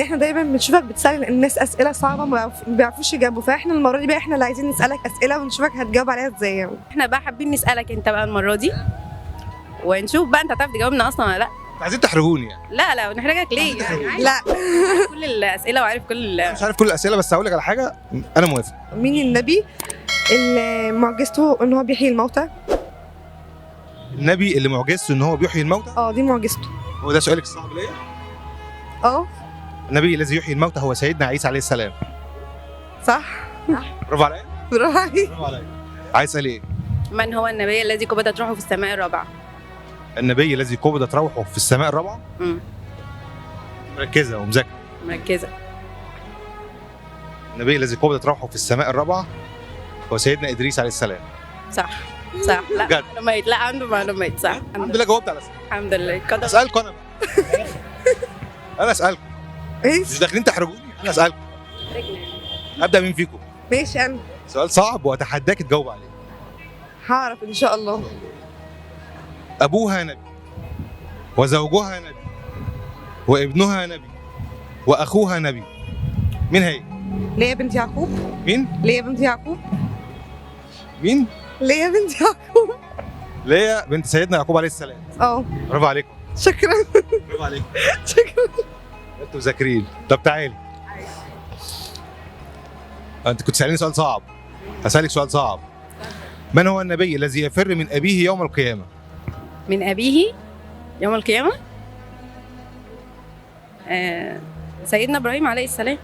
احنا دايما بنشوفك بتسأل الناس اسئله صعبه ما بيعرفوش يجاوبوا، فاحنا المره دي بقى احنا اللي عايزين نسالك اسئله ونشوفك هتجاوب عليها ازاي يعني. احنا بقى حابين نسألك انت بقى المرة دي ونشوف بقى انت هتعرف تجاوبنا اصلا ولا لا. عايزين تحرجوني يعني. لا نحرجك ليه يعني عادي. لا. كل الأسئلة وعارف كل مش عارف كل الاسئله بس هقول لك على حاجه. انا موافق. مين النبي اللي معجزته ان هو بيحيي الموتى؟ النبي اللي معجزته ان هو بيحيي الموتى. دي معجزته. هو ده سؤالك الصعب ليا. اه النبي الذي يحيي الموتى هو سيدنا عيسى عليه السلام. صح. برافو عليا. برافو عليك. برافو عليا. عايز اسال ايه؟ من هو النبي الذي قبضت روحه في السماء الرابعة؟ النبي الذي قبضت روحه في السماء الرابعه. مركزه ومذاكره. مركزة. النبي الذي قبضت روحه في السماء الرابعه هو سيدنا ادريس عليه السلام. صح لا بجد. معلومات، لا عنده معلومات صح. الحمد لله جاوبت على الاسئله. الحمد لله قدر. اسالكم انا بقى. انا اسالكم ايه مش داخلين تحرجوني. انا اسالكم. ابدا مين فيكم؟ ماشي انا سؤال صعب واتحداك تجاوب عليه. هعرف ان شاء الله. ابوها نبي وزوجها نبي وابنها نبي واخوها نبي. مين هي؟ ليا بنت يعقوب. مين؟ ليا بنت يعقوب. مين؟ ليا بنت يعقوب. ليا بنت سيدنا يعقوب عليه السلام. برافو عليكم. شكرا. برافو عليكم. شكرا. انتوا مذاكرين. طب تعالي. انت كنت سألني سؤال صعب. هسألك سؤال صعب. من هو النبي الذي يفر من ابيه يوم القيامه؟ من أبيه يوم القيامة سيدنا إبراهيم عليه السلام.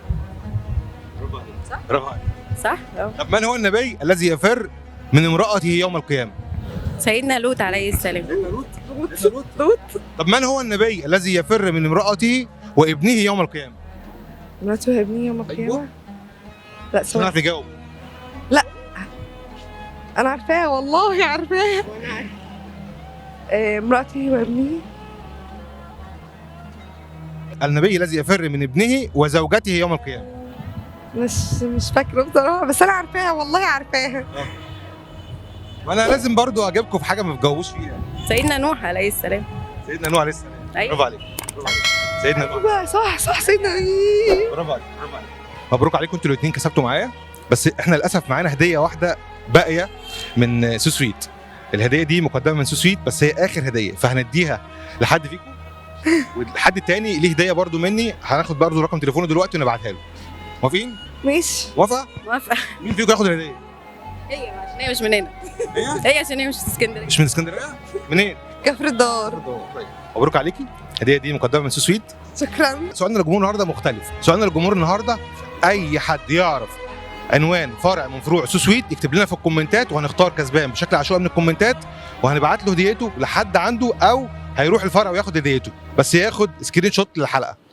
برافو عليك. صح؟ برافو عليك. صح؟ طب من هو النبي الذي يفر من امرأته يوم القيامه؟ سيدنا لوط عليه السلام. لوط. طب من هو النبي الذي يفر من امرأته وابنه يوم القيامه؟ مراتي وابني يوم القيامه. لا مش سوري. هنعرف نجاوب. انا عارفاها والله عارفاها. مراتي وابني. النبي الذي يفر من ابنه وزوجته يوم القيامه. مش فاكره بصراحه بس انا عارفاها والله عارفاها. وانا لازم برضو اجيبكم في حاجه ما بتجاوبوش فيها. سيدنا نوح عليه السلام. سيدنا نوح عليه السلام. أيوة. برافو عليك. برافو عليك. سيدنا نوح. بقى صح سيدنا. برافو عليك. برافو عليك. مبروك عليكم انتوا الاثنين كسبتوا معايا. بس احنا للاسف معانا هديه واحده باقيه من سو سويت. الهديه دي مقدمه من سو سويت بس هي اخر هديه فهنديها لحد فيكم والحد التاني ليه هديه برضو مني. هناخد برضو رقم تليفونه دلوقتي ونبعتها له. موافقين؟ ماشي. موافقه؟ موافقة. مين فيكم ياخد الهديه؟ هي عشان هي مش من هنا. هي عشان هي مش في اسكندرية. مش من اسكندريه؟ منين؟ كفر الدار. مبروك عليكي. الهديه دي مقدمه من سو سويت. شكرا. سؤالنا للجمهور النهارده مختلف. سؤالنا للجمهور النهارده اي حد يعرف عنوان فرع من فروع سو سويت يكتب لنا في الكومنتات وهنختار كسبان بشكل عشوائي من الكومنتات وهنبعت له هديته لحد عنده او هيروح الفرع وياخد هديته بس ياخد سكرين شوت للحلقه.